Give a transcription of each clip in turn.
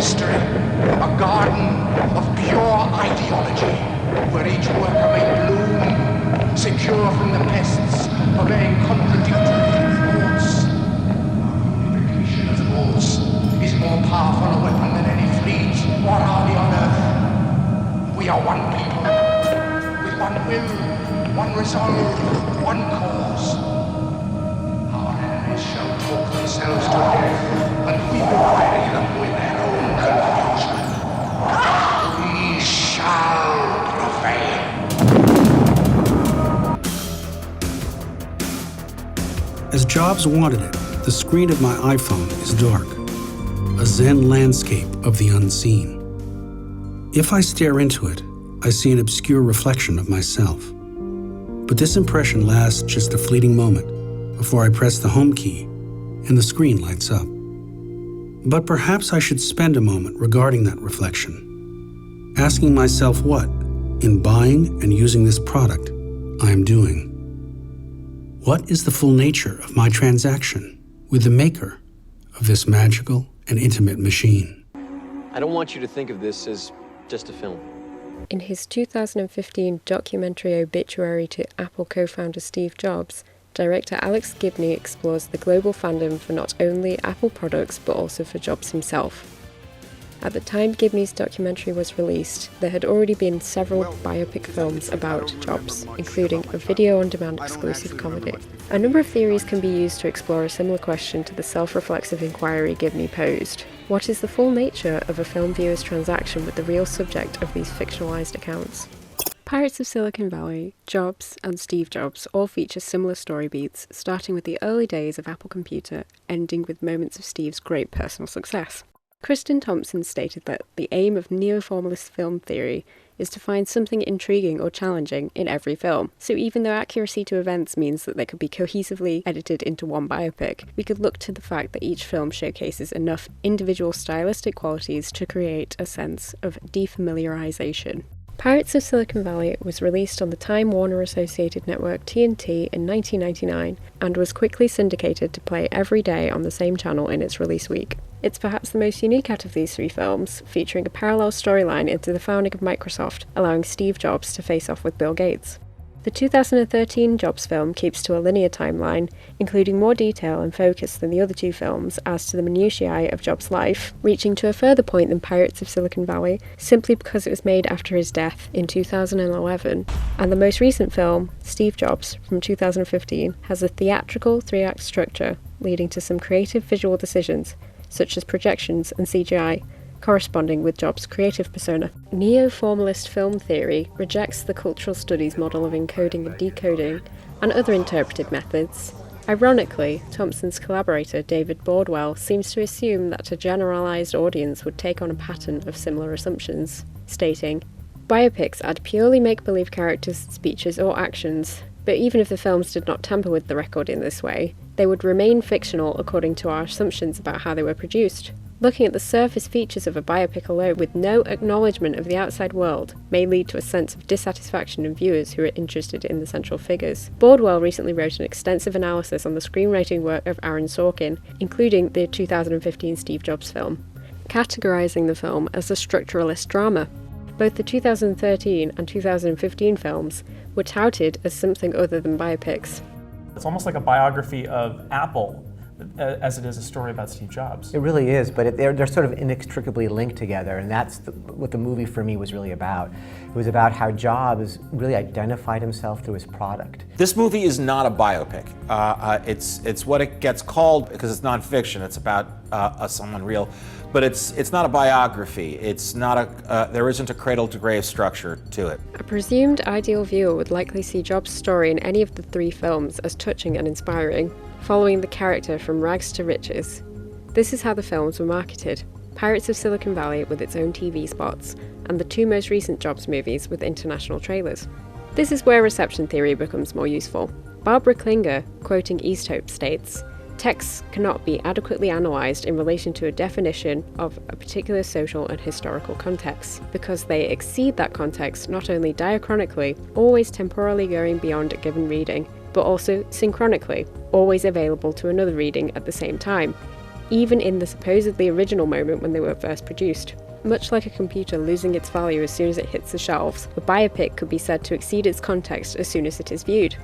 history, a garden of pure ideology, where each worker may bloom, secure from the pests, obeying contradictory thoughts. Duplication of thoughts is more powerful a weapon than any fleet or army on earth. We are one people, with one will, one resolve, one cause. Our enemies shall talk themselves to death, and we will bury them with their own confusion. We shall prevail. As Jobs wanted it, the screen of my iPhone is dark, a Zen landscape of the unseen. If I stare into it, I see an obscure reflection of myself. But this impression lasts just a fleeting moment before I press the home key and the screen lights up. But perhaps I should spend a moment regarding that reflection, asking myself what, in buying and using this product, I am doing. What is the full nature of my transaction with the maker of this magical and intimate machine? I don't want you to think of this as just a film. In his 2015 documentary obituary to Apple co-founder Steve Jobs, director Alex Gibney explores the global fandom for not only Apple products but also for Jobs himself. At the time Gibney's documentary was released, there had already been several biopic films about Jobs, including a video-on-demand exclusive comedy. A number of theories can be used to explore a similar question to the self-reflexive inquiry Gibney posed. What is the full nature of a film viewer's transaction with the real subject of these fictionalized accounts? Pirates of Silicon Valley, Jobs, and Steve Jobs all feature similar story beats, starting with the early days of Apple Computer, ending with moments of Steve's great personal success. Kristen Thompson stated that the aim of neo-formalist film theory is to find something intriguing or challenging in every film. So even though accuracy to events means that they could be cohesively edited into one biopic, we could look to the fact that each film showcases enough individual stylistic qualities to create a sense of defamiliarization. Pirates of Silicon Valley was released on the Time Warner Associated network TNT in 1999 and was quickly syndicated to play every day on the same channel in its release week. It's perhaps the most unique out of these three films, featuring a parallel storyline into the founding of Microsoft, allowing Steve Jobs to face off with Bill Gates. The 2013 Jobs film keeps to a linear timeline, including more detail and focus than the other two films as to the minutiae of Jobs' life, reaching to a further point than Pirates of Silicon Valley, simply because it was made after his death in 2011. And the most recent film, Steve Jobs, from 2015, has a theatrical three-act structure, leading to some creative visual decisions, such as projections and CGI, corresponding with Jobs' creative persona. Neo-formalist film theory rejects the cultural studies model of encoding and decoding and other interpretive methods. Ironically, Thompson's collaborator David Bordwell seems to assume that a generalized audience would take on a pattern of similar assumptions, stating, "Biopics add purely make-believe characters, speeches or actions, but even if the films did not tamper with the record in this way, they would remain fictional according to our assumptions about how they were produced. Looking at the surface features of a biopic alone with no acknowledgement of the outside world may lead to a sense of dissatisfaction in viewers who are interested in the central figures." Bordwell recently wrote an extensive analysis on the screenwriting work of Aaron Sorkin, including the 2015 Steve Jobs film, categorizing the film as a structuralist drama. Both the 2013 and 2015 films were touted as something other than biopics. It's almost like a biography of Apple, as it is a story about Steve Jobs. It really is, but they're sort of inextricably linked together, and that's what the movie for me was really about. It was about how Jobs really identified himself through his product. This movie is not a biopic. It's what it gets called because it's nonfiction. It's about someone real, but it's not a biography. It's not there isn't a cradle to grave structure to it. A presumed ideal viewer would likely see Jobs' story in any of the three films as touching and inspiring, following the character from rags to riches. This is how the films were marketed: Pirates of Silicon Valley with its own TV spots, and the two most recent Jobs movies with international trailers. This is where reception theory becomes more useful. Barbara Klinger, quoting Easthope, states, "Texts cannot be adequately analysed in relation to a definition of a particular social and historical context, because they exceed that context not only diachronically, always temporally going beyond a given reading, but also synchronically, always available to another reading at the same time. even in the supposedly original moment when they were first produced. Much like a computer losing its value as soon as it hits the shelves, a biopic could be said to exceed its context as soon as it is viewed.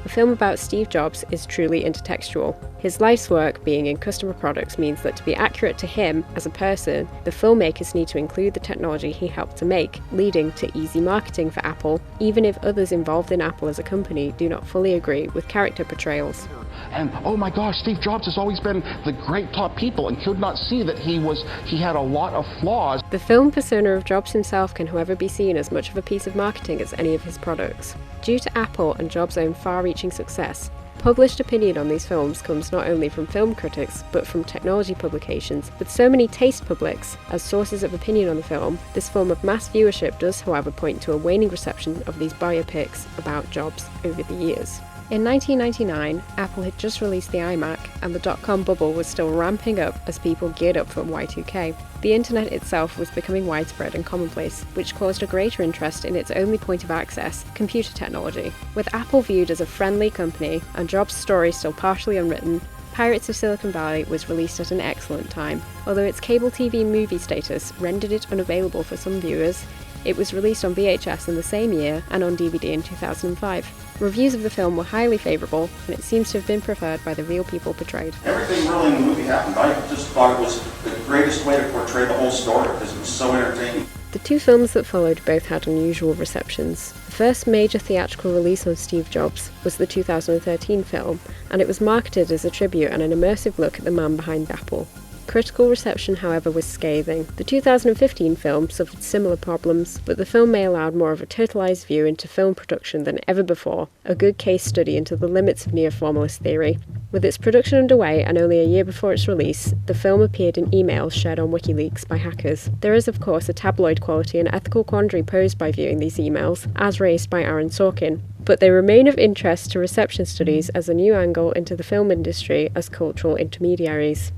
A film about Steve Jobs is truly intertextual. His life's work being in customer products means that to be accurate to him as a person, the filmmakers need to include the technology he helped to make, leading to easy marketing for Apple, even if others involved in Apple as a company do not fully agree with character portrayals. And oh my gosh, Steve Jobs has always been the great top people and could not see that he had a lot of flaws. The film persona of Jobs himself can however be seen as much of a piece of marketing as any of his products. Due to Apple and Jobs' own far-reaching success, published opinion on these films comes not only from film critics, but from technology publications. With so many taste publics as sources of opinion on the film, this form of mass viewership does however point to a waning reception of these biopics about Jobs over the years. In 1999, Apple had just released the iMac, and the dot-com bubble was still ramping up as people geared up for Y2K. The internet itself was becoming widespread and commonplace, which caused a greater interest in its only point of access, computer technology. With Apple viewed as a friendly company, and Jobs' story still partially unwritten, Pirates of Silicon Valley was released at an excellent time. Although its cable TV movie status rendered it unavailable for some viewers, it was released on VHS in the same year and on DVD in 2005. Reviews of the film were highly favourable, and it seems to have been preferred by the real people portrayed. Everything really in the movie happened. I just thought it was the greatest way to portray the whole story because it was so entertaining. The two films that followed both had unusual receptions. The first major theatrical release on Steve Jobs was the 2013 film, and it was marketed as a tribute and an immersive look at the man behind Apple. Critical reception, however, was scathing. The 2015 film suffered similar problems, but the film may allowed more of a totalised view into film production than ever before, a good case study into the limits of neo-formalist theory. With its production underway and only a year before its release, the film appeared in emails shared on WikiLeaks by hackers. There is, of course, a tabloid quality and ethical quandary posed by viewing these emails, as raised by Aaron Sorkin, but they remain of interest to reception studies as a new angle into the film industry as cultural intermediaries.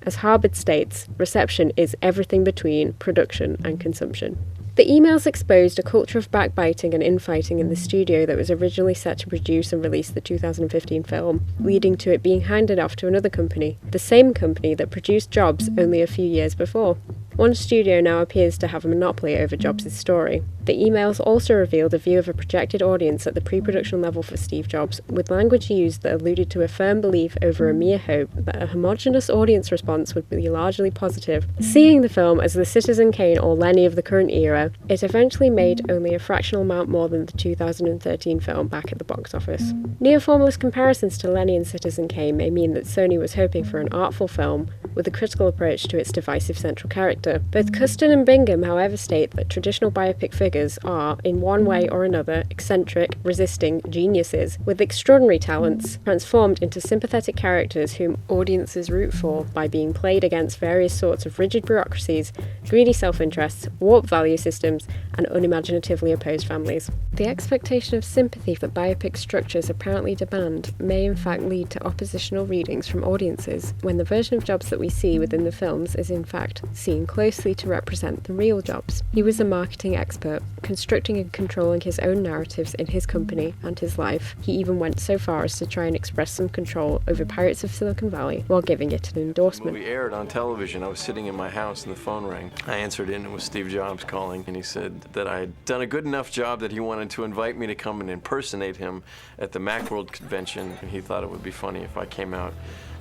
As Harvard states, reception is everything between production and consumption. The emails exposed a culture of backbiting and infighting in the studio that was originally set to produce and release the 2015 film, leading to it being handed off to another company, the same company that produced Jobs only a few years before. One studio now appears to have a monopoly over Jobs' story. The emails also revealed a view of a projected audience at the pre-production level for Steve Jobs, with language used that alluded to a firm belief over a mere hope that a homogenous audience response would be largely positive. Seeing the film as the Citizen Kane or Lenny of the current era, it eventually made only a fractional amount more than the 2013 film back at the box office. Neo-formalist comparisons to Lenny and Citizen Kane may mean that Sony was hoping for an artful film with a critical approach to its divisive central character. Both Custon and Bingham, however, state that traditional biopic figures are, in one way or another, eccentric, resisting geniuses with extraordinary talents, transformed into sympathetic characters whom audiences root for by being played against various sorts of rigid bureaucracies, greedy self-interests, warped value systems, and unimaginatively opposed families. The expectation of sympathy that biopic structures apparently demand may in fact lead to oppositional readings from audiences, when the version of Jobs that we see within the films is in fact seen closely to represent the real Jobs. He was a marketing expert, constructing and controlling his own narratives in his company and his life. He even went so far as to try and express some control over Pirates of Silicon Valley while giving it an endorsement. When we aired on television, I was sitting in my house and the phone rang. I answered in, it was Steve Jobs calling, and he said that I had done a good enough job that he wanted to invite me to come and impersonate him at the Macworld convention, and he thought it would be funny if I came out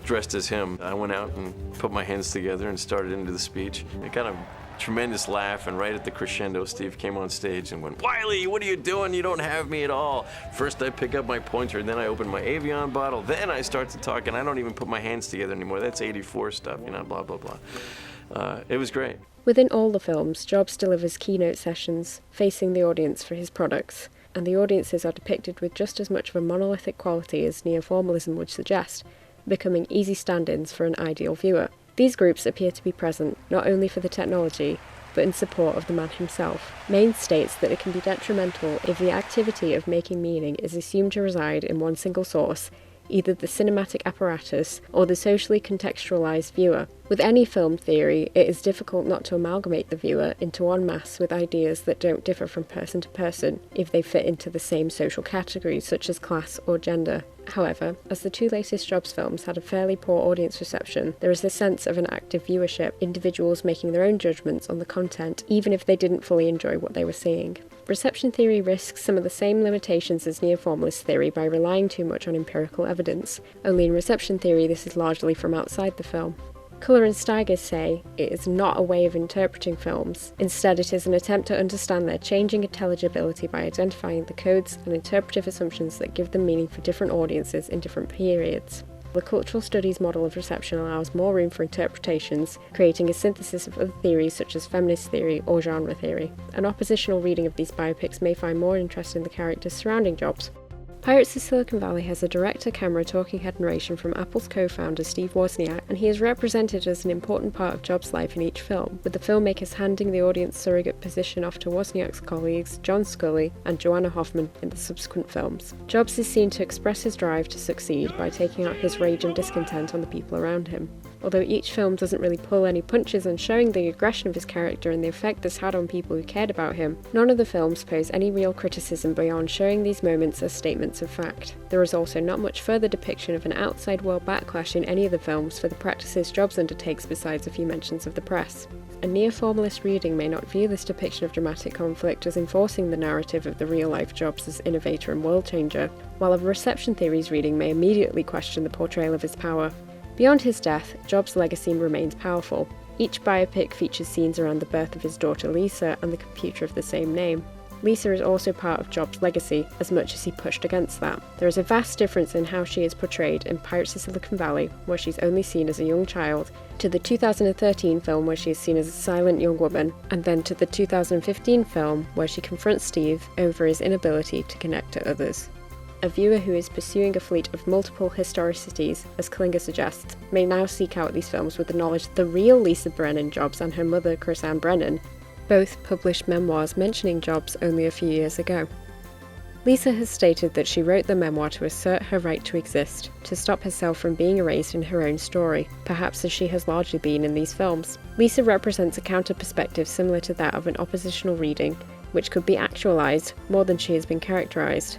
dressed as him. I went out and put my hands together and started into the speech. It got a tremendous laugh, and right at the crescendo, Steve came on stage and went, "Wiley, what are you doing? You don't have me at all. First I pick up my pointer, then I open my Evian bottle, then I start to talk, and I don't even put my hands together anymore. That's 84 stuff, you know, blah, blah, blah." It was great. Within all the films, Jobs delivers keynote sessions, facing the audience for his products, and the audiences are depicted with just as much of a monolithic quality as neo-formalism would suggest, becoming easy stand-ins for an ideal viewer. These groups appear to be present not only for the technology, but in support of the man himself. Maine states that it can be detrimental if the activity of making meaning is assumed to reside in one single source, either the cinematic apparatus or the socially contextualized viewer. With any film theory, it is difficult not to amalgamate the viewer into one mass with ideas that don't differ from person to person if they fit into the same social categories such as class or gender. However, as the two latest Jobs films had a fairly poor audience reception, there is a sense of an active viewership, individuals making their own judgments on the content, even if they didn't fully enjoy what they were seeing. Reception theory risks some of the same limitations as neo-formalist theory by relying too much on empirical evidence, only in reception theory this is largely from outside the film. Culler and Steiger say it is not a way of interpreting films. Instead, it is an attempt to understand their changing intelligibility by identifying the codes and interpretive assumptions that give them meaning for different audiences in different periods. The cultural studies model of reception allows more room for interpretations, creating a synthesis of other theories such as feminist theory or genre theory. An oppositional reading of these biopics may find more interest in the characters surrounding Jobs. Pirates of Silicon Valley has a director-camera talking head narration from Apple's co-founder Steve Wozniak, and he is represented as an important part of Jobs' life in each film, with the filmmakers handing the audience surrogate position off to Wozniak's colleagues John Scully and Joanna Hoffman in the subsequent films. Jobs is seen to express his drive to succeed by taking out his rage and discontent on the people around him. Although each film doesn't really pull any punches on showing the aggression of his character and the effect this had on people who cared about him, none of the films pose any real criticism beyond showing these moments as statements of fact. There is also not much further depiction of an outside world backlash in any of the films for the practices Jobs undertakes besides a few mentions of the press. A neo-formalist reading may not view this depiction of dramatic conflict as enforcing the narrative of the real-life Jobs as innovator and world-changer, while a reception theories reading may immediately question the portrayal of his power. Beyond his death, Jobs' legacy remains powerful. Each biopic features scenes around the birth of his daughter Lisa and the computer of the same name. Lisa is also part of Jobs' legacy, as much as he pushed against that. There is a vast difference in how she is portrayed in Pirates of Silicon Valley, where she's only seen as a young child, to the 2013 film where she is seen as a silent young woman, and then to the 2015 film where she confronts Steve over his inability to connect to others. A viewer who is pursuing a fleet of multiple historicities, as Klinger suggests, may now seek out these films with the knowledge that the real Lisa Brennan Jobs and her mother Chrisanne Brennan both published memoirs mentioning Jobs only a few years ago. Lisa has stated that she wrote the memoir to assert her right to exist, to stop herself from being erased in her own story, perhaps as she has largely been in these films. Lisa represents a counter-perspective similar to that of an oppositional reading, which could be actualised more than she has been characterised.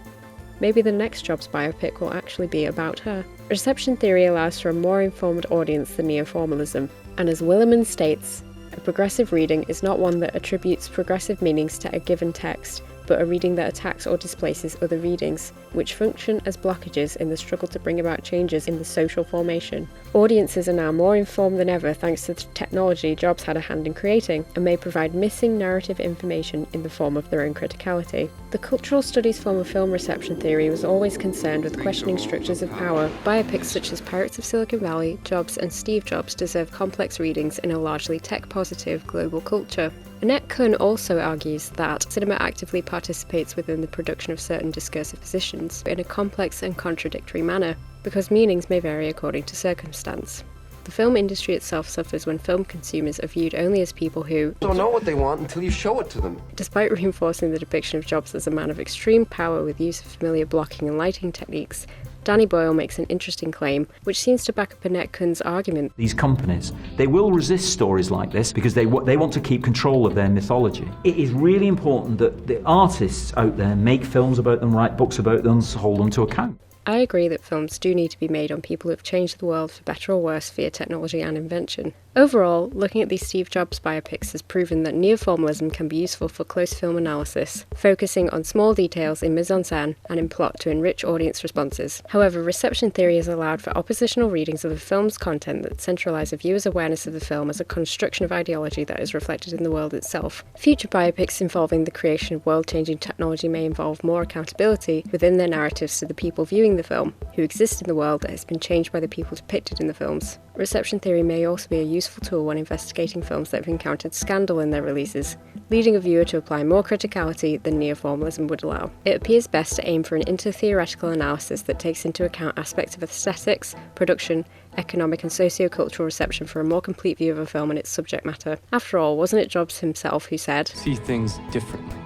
Maybe the next Jobs biopic will actually be about her. Reception theory allows for a more informed audience than neo-formalism, and as Williman states, a progressive reading is not one that attributes progressive meanings to a given text, but a reading that attacks or displaces other readings, which function as blockages in the struggle to bring about changes in the social formation. Audiences are now more informed than ever thanks to the technology Jobs had a hand in creating, and may provide missing narrative information in the form of their own criticality. The cultural studies form of film reception theory was always concerned with questioning structures of power. Biopics such as Pirates of Silicon Valley, Jobs, and Steve Jobs deserve complex readings in a largely tech-positive global culture. Annette Kuhn also argues that cinema actively participates within the production of certain discursive positions in a complex and contradictory manner, because meanings may vary according to circumstance. The film industry itself suffers when film consumers are viewed only as people who don't know what they want until you show it to them. Despite reinforcing the depiction of Jobs as a man of extreme power with use of familiar blocking and lighting techniques, Danny Boyle makes an interesting claim, which seems to back up Annette Kuhn's argument. These companies, they will resist stories like this because they want to keep control of their mythology. It is really important that the artists out there make films about them, write books about them, hold them to account. I agree that films do need to be made on people who have changed the world for better or worse via technology and invention. Overall, looking at these Steve Jobs biopics has proven that neo-formalism can be useful for close film analysis, focusing on small details in mise-en-scène and in plot to enrich audience responses. However, reception theory has allowed for oppositional readings of the film's content that centralise a viewer's awareness of the film as a construction of ideology that is reflected in the world itself. Future biopics involving the creation of world-changing technology may involve more accountability within their narratives to the people viewing the film, who exist in the world that has been changed by the people depicted in the films. Reception theory may also be a useful tool when investigating films that have encountered scandal in their releases, leading a viewer to apply more criticality than neo-formalism would allow. It appears best to aim for an inter-theoretical analysis that takes into account aspects of aesthetics, production, economic and socio-cultural reception for a more complete view of a film and its subject matter. After all, wasn't it Jobs himself who said, "See things differently"?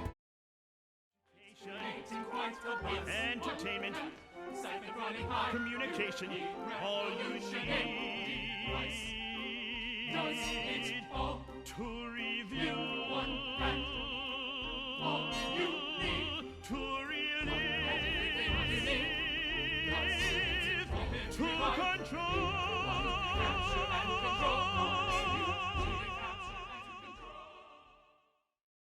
Entertainment, communication, all you need to review, to release. to control.